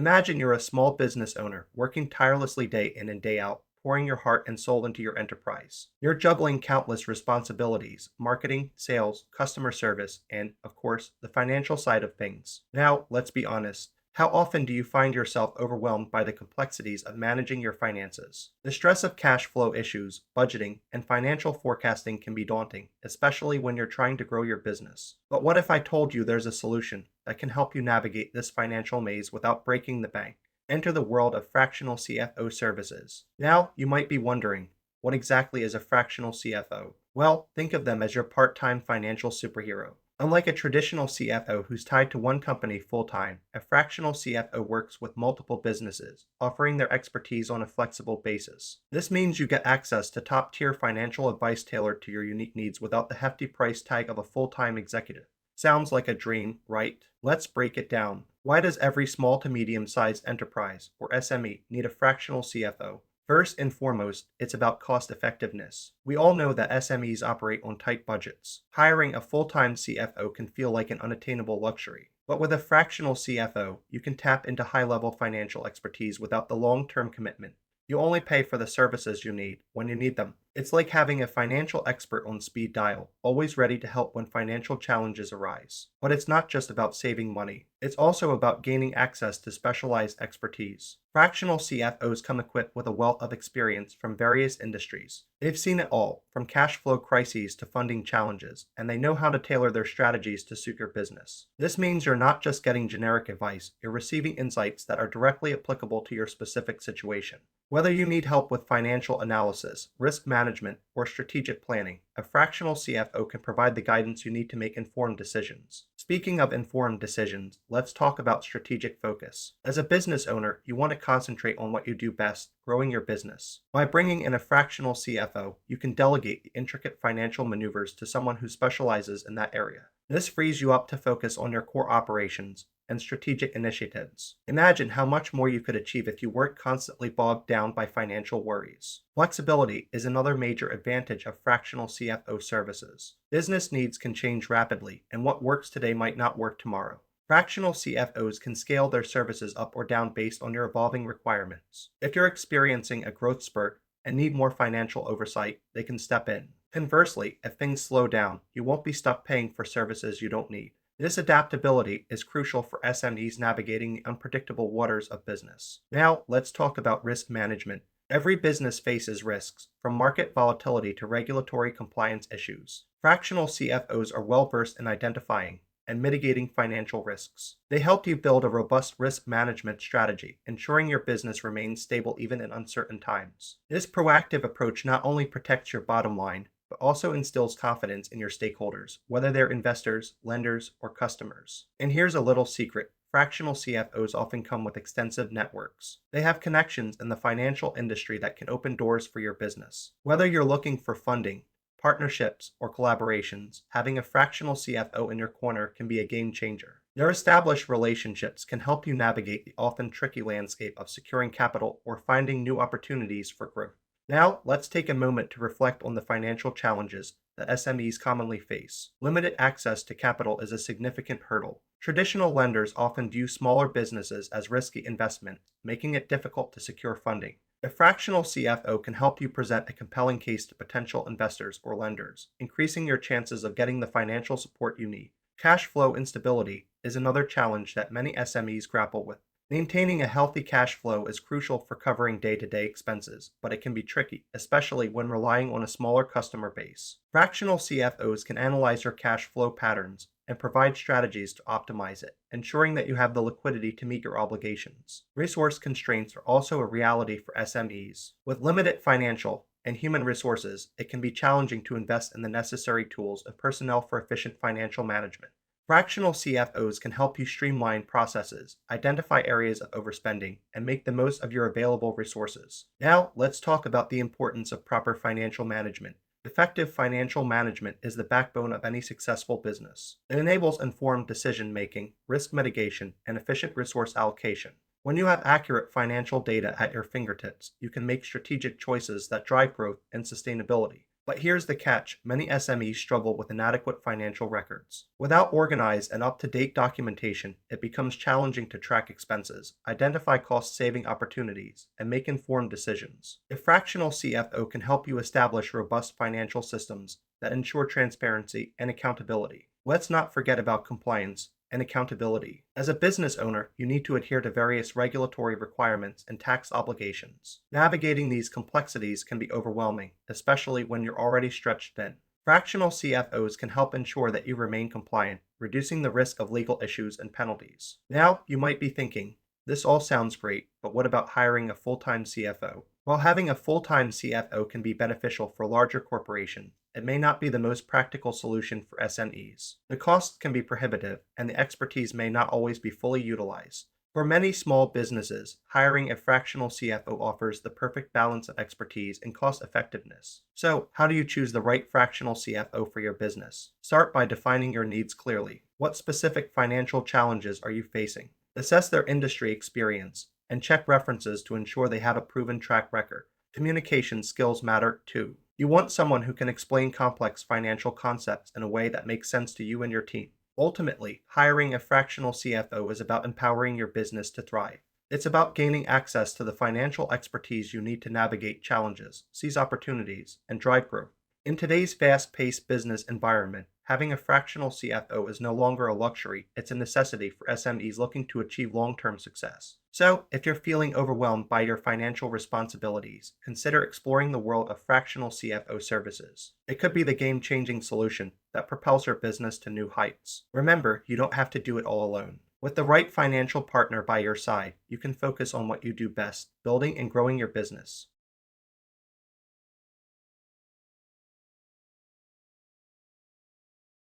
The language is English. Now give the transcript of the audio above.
Imagine you're a small business owner working tirelessly day in and day out, pouring your heart and soul into your enterprise. You're juggling countless responsibilities: marketing, sales, customer service, and, of course, the financial side of things. Now, let's be honest. How often do you find yourself overwhelmed by the complexities of managing your finances? The stress of cash flow issues, budgeting, and financial forecasting can be daunting, especially when you're trying to grow your business. But what if I told you there's a solution that can help you navigate this financial maze without breaking the bank? Enter the world of fractional CFO services. Now, you might be wondering, what exactly is a fractional CFO? Well, think of them as your part-time financial superhero. Unlike a traditional CFO who's tied to one company full-time, a fractional CFO works with multiple businesses, offering their expertise on a flexible basis. This means you get access to top-tier financial advice tailored to your unique needs without the hefty price tag of a full-time executive. Sounds like a dream, right? Let's break it down. Why does every small to medium-sized enterprise, or SME, need a fractional CFO? First and foremost, it's about cost effectiveness. We all know that SMEs operate on tight budgets. Hiring a full-time CFO can feel like an unattainable luxury. But with a fractional CFO, you can tap into high-level financial expertise without the long-term commitment. You only pay for the services you need when you need them. It's like having a financial expert on speed dial, always ready to help when financial challenges arise. But it's not just about saving money. It's also about gaining access to specialized expertise. Fractional CFOs come equipped with a wealth of experience from various industries. They've seen it all, from cash flow crises to funding challenges, and they know how to tailor their strategies to suit your business. This means you're not just getting generic advice, you're receiving insights that are directly applicable to your specific situation. Whether you need help with financial analysis, risk management, or strategic planning, a fractional CFO can provide the guidance you need to make informed decisions. Speaking of informed decisions, let's talk about strategic focus. As a business owner, you want to concentrate on what you do best, growing your business. By bringing in a fractional CFO, you can delegate the intricate financial maneuvers to someone who specializes in that area. This frees you up to focus on your core operations and strategic initiatives. Imagine how much more you could achieve if you weren't constantly bogged down by financial worries. Flexibility is another major advantage of fractional CFO services. Business needs can change rapidly, and what works today might not work tomorrow. Fractional CFOs can scale their services up or down based on your evolving requirements. If you're experiencing a growth spurt and need more financial oversight, they can step in. Conversely, if things slow down, you won't be stuck paying for services you don't need. This adaptability is crucial for SMEs navigating the unpredictable waters of business. Now, let's talk about risk management. Every business faces risks, from market volatility to regulatory compliance issues. Fractional CFOs are well versed in identifying and mitigating financial risks. They help you build a robust risk management strategy, ensuring your business remains stable even in uncertain times. This proactive approach not only protects your bottom line, but also instills confidence in your stakeholders, whether they're investors, lenders, or customers. And here's a little secret. Fractional CFOs often come with extensive networks. They have connections in the financial industry that can open doors for your business. Whether you're looking for funding, partnerships, or collaborations, having a fractional CFO in your corner can be a game changer. Their established relationships can help you navigate the often tricky landscape of securing capital or finding new opportunities for growth. Now, let's take a moment to reflect on the financial challenges that SMEs commonly face. Limited access to capital is a significant hurdle. Traditional lenders often view smaller businesses as risky investment, making it difficult to secure funding. A fractional CFO can help you present a compelling case to potential investors or lenders, increasing your chances of getting the financial support you need. Cash flow instability is another challenge that many SMEs grapple with. Maintaining a healthy cash flow is crucial for covering day-to-day expenses, but it can be tricky, especially when relying on a smaller customer base. Fractional CFOs can analyze your cash flow patterns and provide strategies to optimize it, ensuring that you have the liquidity to meet your obligations. Resource constraints are also a reality for SMEs. With limited financial and human resources, it can be challenging to invest in the necessary tools and personnel for efficient financial management. Fractional CFOs can help you streamline processes, identify areas of overspending, and make the most of your available resources. Now, let's talk about the importance of proper financial management. Effective financial management is the backbone of any successful business. It enables informed decision-making, risk mitigation, and efficient resource allocation. When you have accurate financial data at your fingertips, you can make strategic choices that drive growth and sustainability. But here's the catch: many SMEs struggle with inadequate financial records. Without organized and up to date documentation, it becomes challenging to track expenses, identify cost saving opportunities, and make informed decisions. A fractional CFO can help you establish robust financial systems that ensure transparency and accountability. Let's not forget about compliance and accountability. As a business owner, you need to adhere to various regulatory requirements and tax obligations. Navigating these complexities can be overwhelming, especially when you're already stretched thin. Fractional CFOs can help ensure that you remain compliant, reducing the risk of legal issues and penalties. Now, you might be thinking, this all sounds great, but what about hiring a full-time CFO? While having a full-time CFO can be beneficial for larger corporations, it may not be the most practical solution for SMEs. The costs can be prohibitive, and the expertise may not always be fully utilized. For many small businesses, hiring a fractional CFO offers the perfect balance of expertise and cost effectiveness. So, how do you choose the right fractional CFO for your business? Start by defining your needs clearly. What specific financial challenges are you facing? Assess their industry experience and check references to ensure they have a proven track record. Communication skills matter too. You want someone who can explain complex financial concepts in a way that makes sense to you and your team. Ultimately, hiring a fractional CFO is about empowering your business to thrive. It's about gaining access to the financial expertise you need to navigate challenges, seize opportunities, and drive growth. In today's fast-paced business environment, having a fractional CFO is no longer a luxury, it's a necessity for SMEs looking to achieve long-term success. So, if you're feeling overwhelmed by your financial responsibilities, consider exploring the world of fractional CFO services. It could be the game-changing solution that propels your business to new heights. Remember, you don't have to do it all alone. With the right financial partner by your side, you can focus on what you do best, building and growing your business.